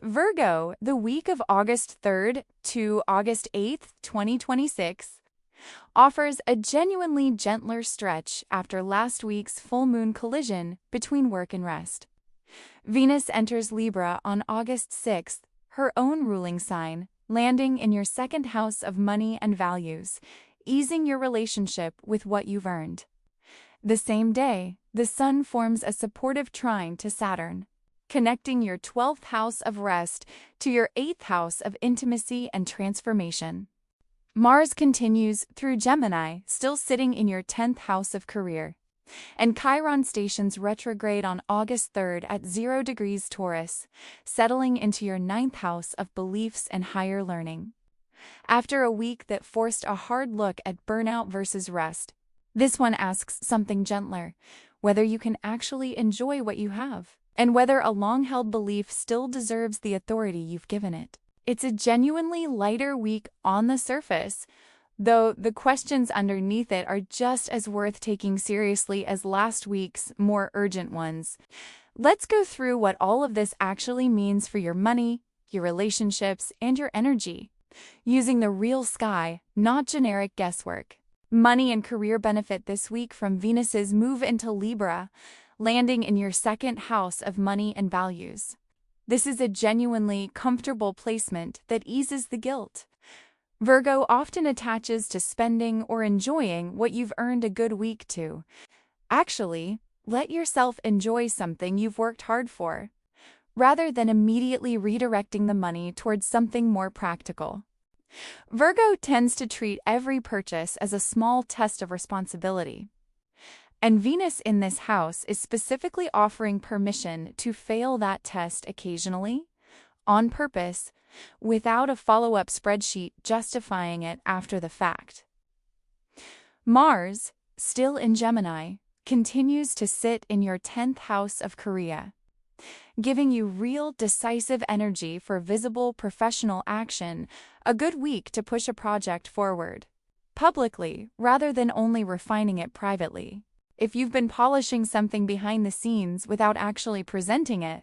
Virgo, the week of August 3rd to August 8th, 2026, offers a genuinely gentler stretch after last week's full moon collision between work and rest. Venus enters Libra on August 6th, her own ruling sign, landing in your second house of money and values, easing your relationship with what you've earned. The same day, the Sun forms a supportive trine to Saturn, connecting your 12th house of rest to your 8th house of intimacy and transformation. Mars continues through Gemini, still sitting in your 10th house of career, and Chiron stations retrograde on August 3rd at 0 degrees Taurus, settling into your 9th house of beliefs and higher learning. After a week that forced a hard look at burnout versus rest, this one asks something gentler: whether you can actually enjoy what you have, and whether a long-held belief still deserves the authority you've given it. It's a genuinely lighter week on the surface, though the questions underneath it are just as worth taking seriously as last week's more urgent ones. Let's go through what all of this actually means for your money, your relationships, and your energy, using the real sky, not generic guesswork. Money and career benefit this week from Venus's move into Libra, landing in your second house of money and values. This is a genuinely comfortable placement that eases the guilt. Virgo often attaches to spending or enjoying what you've earned a good week to. Actually, let yourself enjoy something you've worked hard for, rather than immediately redirecting the money towards something more practical. Virgo tends to treat every purchase as a small test of responsibility, and Venus in this house is specifically offering permission to fail that test occasionally, on purpose, without a follow-up spreadsheet justifying it after the fact. Mars, still in Gemini, continues to sit in your 10th house of career, giving you real decisive energy for visible professional action, a good week to push a project forward publicly rather than only refining it privately. If you've been polishing something behind the scenes without actually presenting it,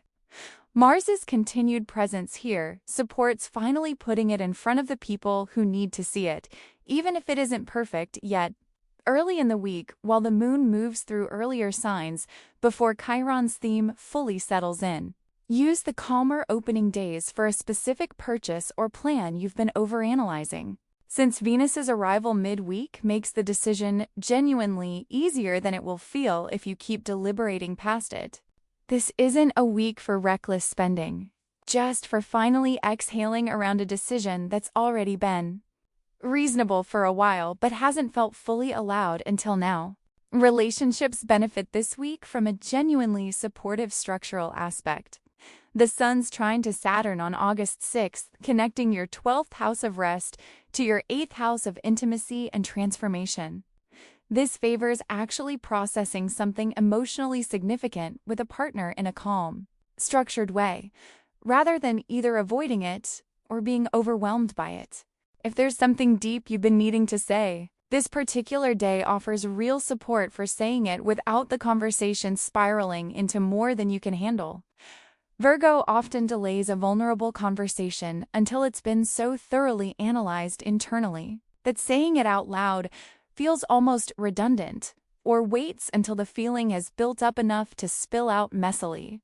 Mars's continued presence here supports finally putting it in front of the people who need to see it, even if it isn't perfect yet. Early in the week, while the moon moves through earlier signs before Chiron's theme fully settles in, use the calmer opening days for a specific purchase or plan you've been overanalyzing. Since Venus's arrival midweek makes the decision genuinely easier than it will feel if you keep deliberating past it. This isn't a week for reckless spending, just for finally exhaling around a decision that's already been reasonable for a while but hasn't felt fully allowed until now. Relationships benefit this week from a genuinely supportive structural aspect. The Sun's trine to Saturn on August 6th, connecting your 12th house of rest to your 8th house of intimacy and transformation. This favors actually processing something emotionally significant with a partner in a calm, structured way, rather than either avoiding it or being overwhelmed by it. If there's something deep you've been needing to say, this particular day offers real support for saying it without the conversation spiraling into more than you can handle. Virgo often delays a vulnerable conversation until it's been so thoroughly analyzed internally that saying it out loud feels almost redundant, or waits until the feeling has built up enough to spill out messily.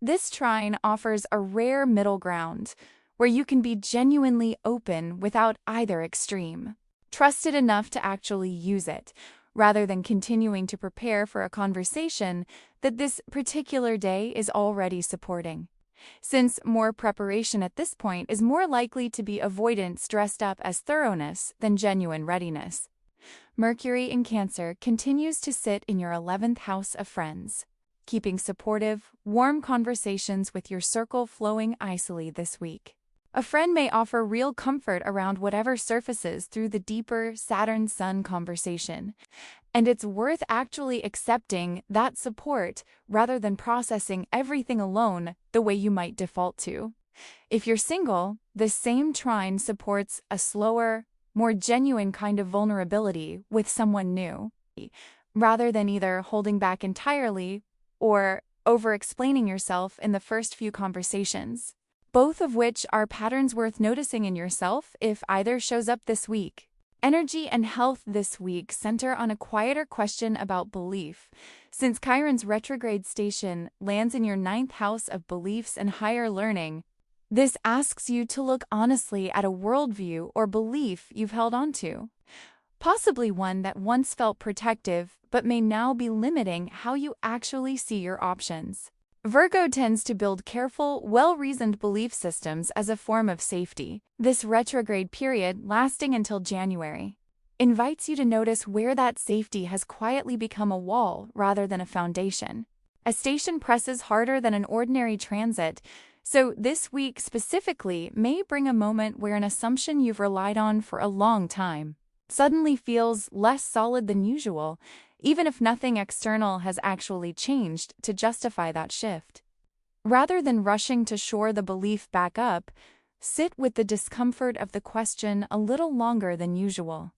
This trine offers a rare middle ground where you can be genuinely open without either extreme, trusted enough to actually use it, rather than continuing to prepare for a conversation that this particular day is already supporting, since more preparation at this point is more likely to be avoidance dressed up as thoroughness than genuine readiness. Mercury in Cancer continues to sit in your 11th house of friends, keeping supportive, warm conversations with your circle flowing icily this week. A friend may offer real comfort around whatever surfaces through the deeper Saturn-Sun conversation, and it's worth actually accepting that support rather than processing everything alone the way you might default to. If you're single, the same trine supports a slower, more genuine kind of vulnerability with someone new, rather than either holding back entirely or over-explaining yourself in the first few conversations. both of which are patterns worth noticing in yourself if either shows up this week. Energy and health this week center on a quieter question about belief. Since Chiron's retrograde station lands in your ninth house of beliefs and higher learning, this asks you to look honestly at a worldview or belief you've held onto, possibly one that once felt protective but may now be limiting how you actually see your options. Virgo tends to build careful, well-reasoned belief systems as a form of safety. This retrograde period, lasting until January, invites you to notice where that safety has quietly become a wall rather than a foundation. A station presses harder than an ordinary transit, so this week specifically may bring a moment where an assumption you've relied on for a long time suddenly feels less solid than usual, even if nothing external has actually changed to justify that shift. Rather than rushing to shore the belief back up, sit with the discomfort of the question a little longer than usual.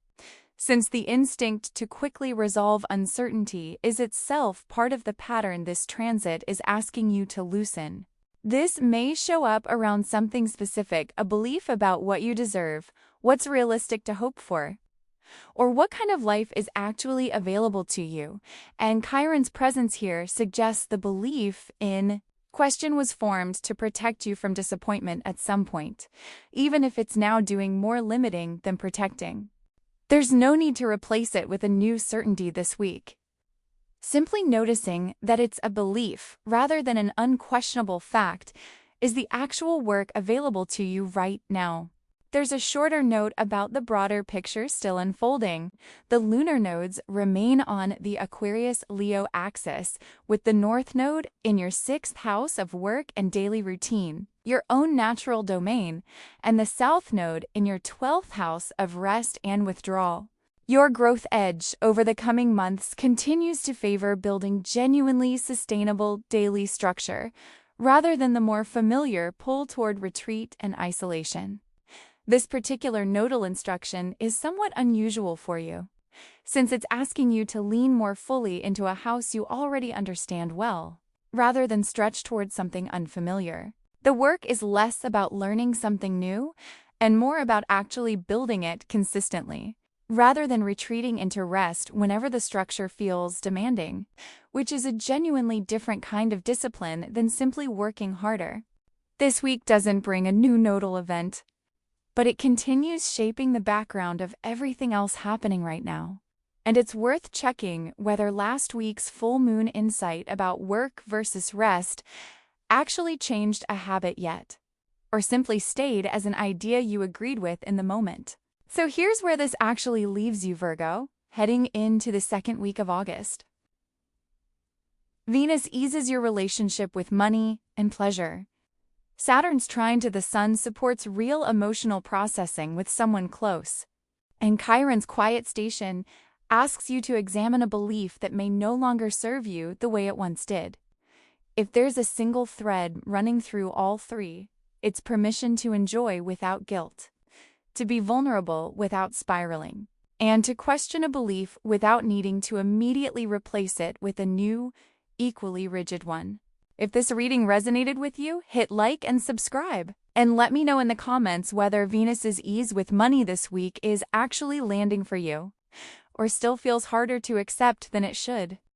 Since the instinct to quickly resolve uncertainty is itself part of the pattern this transit is asking you to loosen. This may show up around something specific, a belief about what you deserve, what's realistic to hope for, or what kind of life is actually available to you, and Chiron's presence here suggests the belief in question was formed to protect you from disappointment at some point, even if it's now doing more limiting than protecting. There's no need to replace it with a new certainty this week. Simply noticing that it's a belief rather than an unquestionable fact is the actual work available to you right now. There's a shorter note about the broader picture still unfolding. The lunar nodes remain on the Aquarius-Leo axis, with the North Node in your 6th house of work and daily routine, your own natural domain, and the South Node in your 12th house of rest and withdrawal. Your growth edge over the coming months continues to favor building genuinely sustainable daily structure, rather than the more familiar pull toward retreat and isolation. This particular nodal instruction is somewhat unusual for you, since it's asking you to lean more fully into a house you already understand well, rather than stretch towards something unfamiliar. The work is less about learning something new and more about actually building it consistently, rather than retreating into rest whenever the structure feels demanding, which is a genuinely different kind of discipline than simply working harder. This week doesn't bring a new nodal event, but it continues shaping the background of everything else happening right now. And it's worth checking whether last week's full moon insight about work versus rest actually changed a habit yet, or simply stayed as an idea you agreed with in the moment. So here's where this actually leaves you, Virgo, heading into the second week of August. Venus eases your relationship with money and pleasure. Saturn's trine to the Sun supports real emotional processing with someone close, and Chiron's quiet station asks you to examine a belief that may no longer serve you the way it once did. If there's a single thread running through all three, it's permission to enjoy without guilt, to be vulnerable without spiraling, and to question a belief without needing to immediately replace it with a new, equally rigid one. If this reading resonated with you, hit like and subscribe. And let me know in the comments whether Venus's ease with money this week is actually landing for you, or still feels harder to accept than it should.